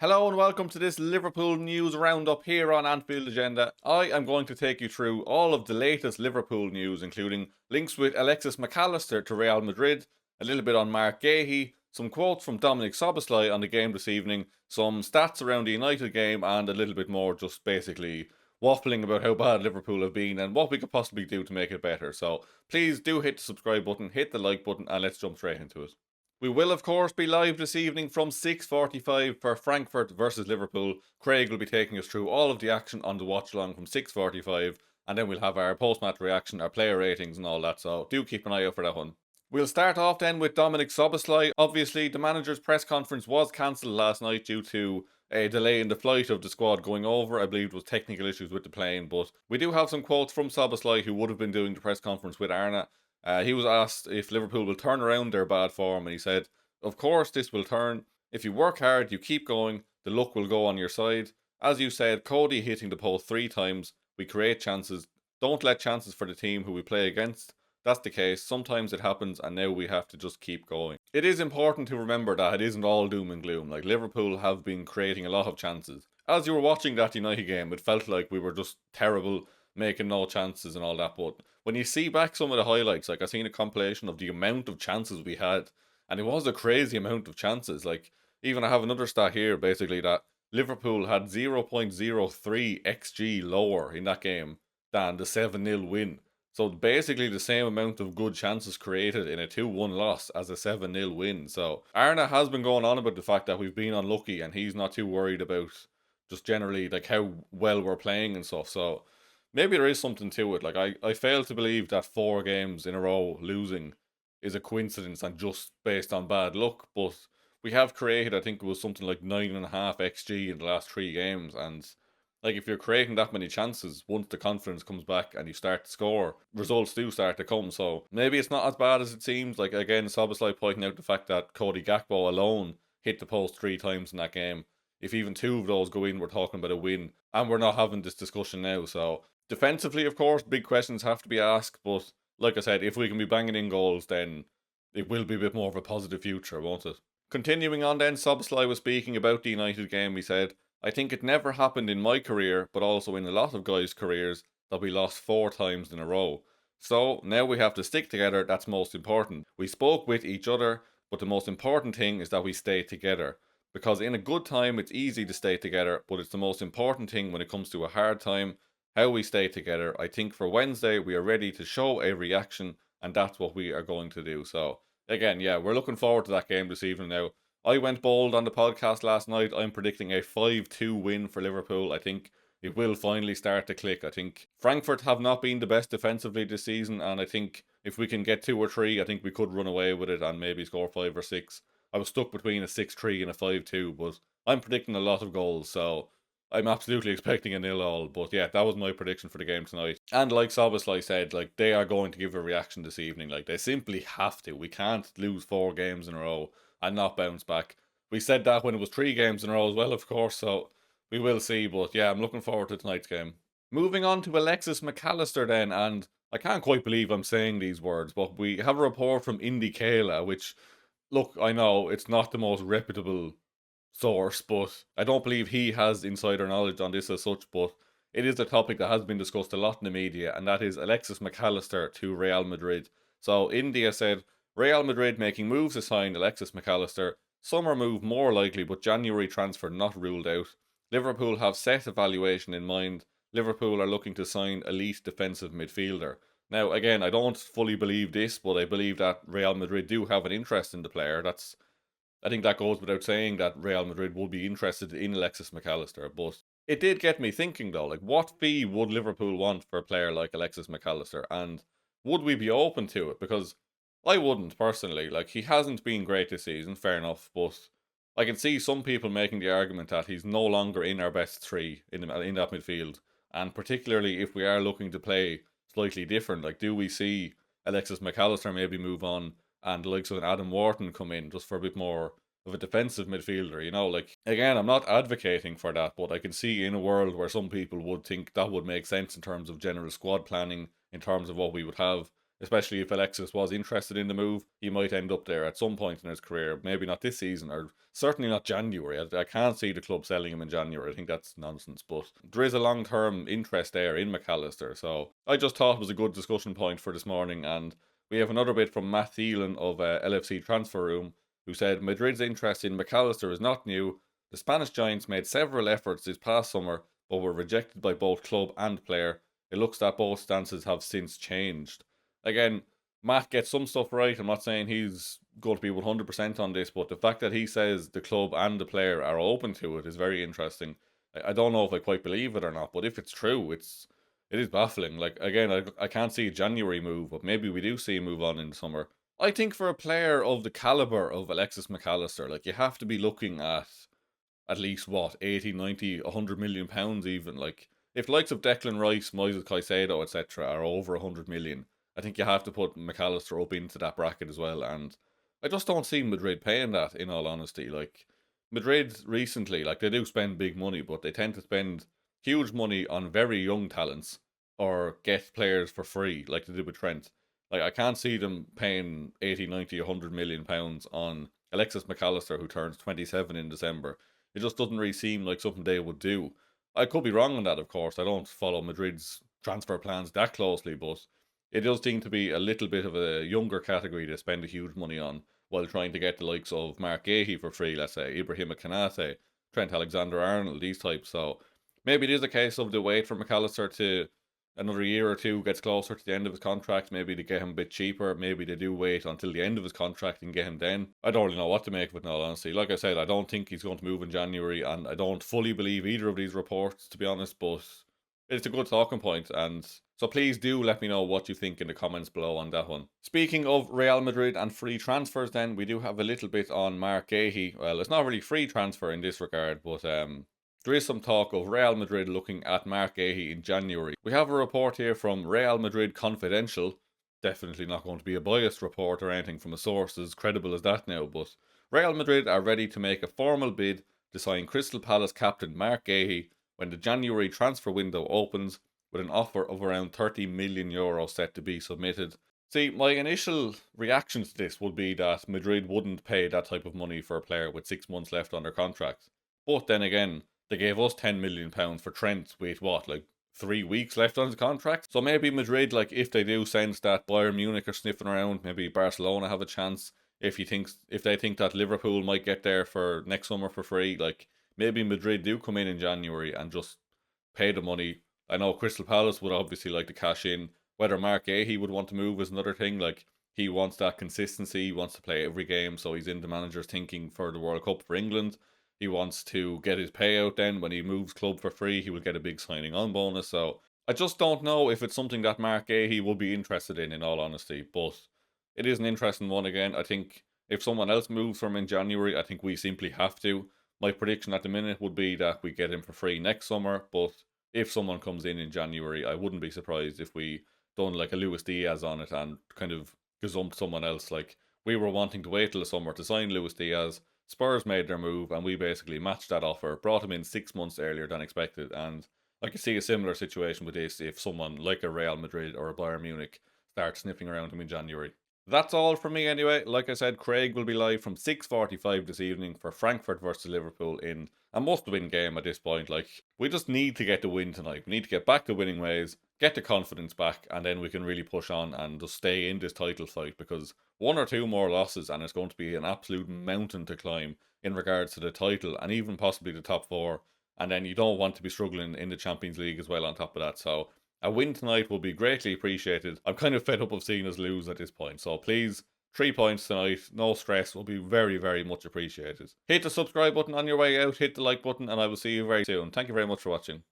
Hello and welcome to this Liverpool news roundup here on Anfield Agenda. I am going to take you through all of the latest Liverpool news, including links with Alexis McAllister to Real Madrid, a little bit on Marc Guehi, some quotes from Szoboszlai on the game this evening, some stats around the United game, and a little bit more just basically waffling about how bad Liverpool have been and what we could possibly do to make it better. So please do hit the subscribe button, hit the like button, and let's jump straight into it. We will, of course, be live this evening from 6:45 for Frankfurt versus Liverpool. Craig will be taking us through all of the action on the watch along from 6:45, and then we'll have our post-match reaction, our player ratings, and all that. So do keep an eye out for that one. We'll start off then with Szoboszlai. Obviously, the manager's press conference was cancelled last night due to a delay in the flight of the squad going over. I believe it was technical issues with the plane, but we do have some quotes from Szoboszlai, who would have been doing the press conference with Arne. He was asked if Liverpool will turn around their bad form, and he said, "Of course this will turn. If you work hard, you keep going, the luck will go on your side. As you said, Cody hitting the post 3 times, we create chances. Don't let chances for the team who we play against. That's the case. Sometimes it happens, and now we have to just keep going." It is important to remember that it isn't all doom and gloom. Like, Liverpool have been creating a lot of chances. As you were watching that United game, it felt like we were just terrible, making no chances and all that, but when you see back some of the highlights, like I seen a compilation of the amount of chances we had, and it was a crazy amount of chances. Like, even I have another stat here, basically, that Liverpool had 0.03 XG lower in that game than the 7-0 win. So basically the same amount of good chances created in a 2-1 loss as a 7-0 win. So Arne has been going on about the fact that we've been unlucky, and he's not too worried about just generally like how well we're playing and stuff. So maybe there is something to it. Like, I fail to believe that 4 games in a row losing is a coincidence and just based on bad luck. But we have created, I think it was something like 9.5 XG in the last 3 games. And like, if you're creating that many chances, once the confidence comes back and you start to score, results do start to come. So maybe it's not as bad as it seems. Like, again, Szoboszlai pointing out the fact that Cody Gakpo alone hit the post 3 times in that game. If even 2 of those go in, we're talking about a win. And we're not having this discussion now. So defensively, of course, big questions have to be asked, but like I said, if we can be banging in goals, then it will be a bit more of a positive future, won't it? Continuing on then, Szoboszlai was speaking about the United game. He said, "I think it never happened in my career, but also in a lot of guys' careers, that we lost 4 times in a row. So now we have to stick together, that's most important. We spoke with each other, but the most important thing is that we stay together. Because in a good time, it's easy to stay together, but it's the most important thing when it comes to a hard time, how we stay together. I think for Wednesday, we are ready to show a reaction, and that's what we are going to do." So, again, yeah, we're looking forward to that game this evening now. I went bold on the podcast last night. I'm predicting a 5-2 win for Liverpool. I think it will finally start to click. I think Frankfurt have not been the best defensively this season, and I think if we can get 2 or 3, I think we could run away with it and maybe score 5 or 6. I was stuck between a 6-3 and a 5-2, but I'm predicting a lot of goals, so I'm absolutely expecting a 0-all. But yeah, that was my prediction for the game tonight. And like Szoboszlai said, like, they are going to give a reaction this evening. Like, they simply have to. We can't lose 4 games in a row and not bounce back. We said that when it was 3 games in a row as well, of course, so we will see. But yeah, I'm looking forward to tonight's game. Moving on to Alexis McAllister then, and I can't quite believe I'm saying these words, but we have a report from Independent, which, look, I know it's not the most reputable source, but I don't believe he has insider knowledge on this as such, but it is a topic that has been discussed a lot in the media, and that is Alexis McAllister to Real Madrid. So India said, Real Madrid making moves to sign Alexis McAllister. Summer move more likely, but January transfer not ruled out. Liverpool have set evaluation in mind. Liverpool are looking to sign elite defensive midfielder. Now, again, I don't fully believe this, but I believe that Real Madrid do have an interest in the player. I think that goes without saying that Real Madrid would be interested in Alexis McAllister, but it did get me thinking though, like, what fee would Liverpool want for a player like Alexis McAllister, and would we be open to it? Because I wouldn't personally. Like, he hasn't been great this season, fair enough, but I can see some people making the argument that he's no longer in our best 3 in that midfield, and particularly if we are looking to play slightly different, like, do we see Alexis McAllister maybe move on and the likes of an Adam Wharton come in just for a bit more of a defensive midfielder, you know? Like, again, I'm not advocating for that, but I can see in a world where some people would think that would make sense in terms of general squad planning, in terms of what we would have. especially if Alexis was interested in the move, he might end up there at some point in his career. Maybe not this season, or certainly not January. I can't see the club selling him in January. I think that's nonsense. But there is a long-term interest there in McAllister. So I just thought it was a good discussion point for this morning. And we have another bit from Matt Thielen of LFC Transfer Room, who said Madrid's interest in McAllister is not new. The Spanish Giants made several efforts this past summer, but were rejected by both club and player. It looks that both stances have since changed. Again, Matt gets some stuff right. I'm not saying he's going to be 100% on this, but the fact that he says the club and the player are open to it is very interesting. I don't know if I quite believe it or not, but if it's true, it is baffling. Like, again, I can't see a January move, but maybe we do see a move on in the summer. I think for a player of the caliber of Alexis McAllister, like, you have to be looking at least what, 80, 90, 100 million pounds even. Like, if the likes of Declan Rice, Moises Caicedo, etc. are over 100 million, I think you have to put McAllister up into that bracket as well. And I just don't see Madrid paying that, in all honesty. Like, Madrid recently, like, they do spend big money, but they tend to spend huge money on very young talents or get players for free, like they did with Trent. Like, I can't see them paying 80, 90, 100 million pounds on Alexis McAllister, who turns 27 in December. It just doesn't really seem like something they would do. I could be wrong on that, of course. I don't follow Madrid's transfer plans that closely, but it does seem to be a little bit of a younger category to spend a huge money on while trying to get the likes of Marc Guehi for free, let's say, Ibrahima Kanate, Trent Alexander-Arnold, these types. So maybe it is a case of the wait for McAllister to another year or two, gets closer to the end of his contract, maybe to get him a bit cheaper. Maybe they do wait until the end of his contract and get him then. I don't really know what to make of it, in all honesty. Like I said, I don't think he's going to move in January, and I don't fully believe either of these reports, to be honest, but it's a good talking point, and so please do let me know what you think in the comments below on that one. Speaking of Real Madrid and free transfers then, we do have a little bit on Marc Guehi. Well, it's not really free transfer in this regard, but there is some talk of Real Madrid looking at Marc Guehi in January. We have a report here from Real Madrid Confidential. Definitely not going to be a biased report or anything from a source as credible as that now, but Real Madrid are ready to make a formal bid to sign Crystal Palace captain Marc Guehi when the January transfer window opens, with an offer of around €30 million set to be submitted. See, my initial reaction to this would be that Madrid wouldn't pay that type of money for a player with 6 months left on their contract. But then again, they gave us £10 million for Trent with what, like 3 weeks left on his contract? So maybe Madrid, like, if they do sense that Bayern Munich are sniffing around, maybe Barcelona have a chance. If they think that Liverpool might get there for next summer for free, like, maybe Madrid do come in January and just pay the money. I know Crystal Palace would obviously like to cash in. Whether Marc Guehi would want to move is another thing. Like, he wants that consistency. He wants to play every game, so he's in the manager's thinking for the World Cup for England. He wants to get his payout then. When he moves club for free, he will get a big signing on bonus. So I just don't know if it's something that Marc Guehi will be interested in all honesty. But it is an interesting one again. I think if someone else moves from in January, I think we simply have to. My prediction at the minute would be that we get him for free next summer, but if someone comes in January, I wouldn't be surprised if we done like a Luis Diaz on it and kind of gazumped someone else. Like, we were wanting to wait till the summer to sign Luis Diaz. Spurs made their move and we basically matched that offer, brought him in 6 months earlier than expected. And I could see a similar situation with this if someone like a Real Madrid or a Bayern Munich starts sniffing around him in January. That's all from me anyway. Like I said, Craig will be live from 6:45 this evening for Frankfurt versus Liverpool in a must-win game at this point. Like, we just need to get the win tonight. We need to get back to winning ways, get the confidence back, and then we can really push on and just stay in this title fight, because 1 or 2 more losses and it's going to be an absolute mountain to climb in regards to the title and even possibly the top 4. And then you don't want to be struggling in the Champions League as well on top of that. So a win tonight will be greatly appreciated. I'm kind of fed up of seeing us lose at this point. So please, 3 points tonight, no stress, will be very, very much appreciated. Hit the subscribe button on your way out, hit the like button, and I will see you very soon. Thank you very much for watching.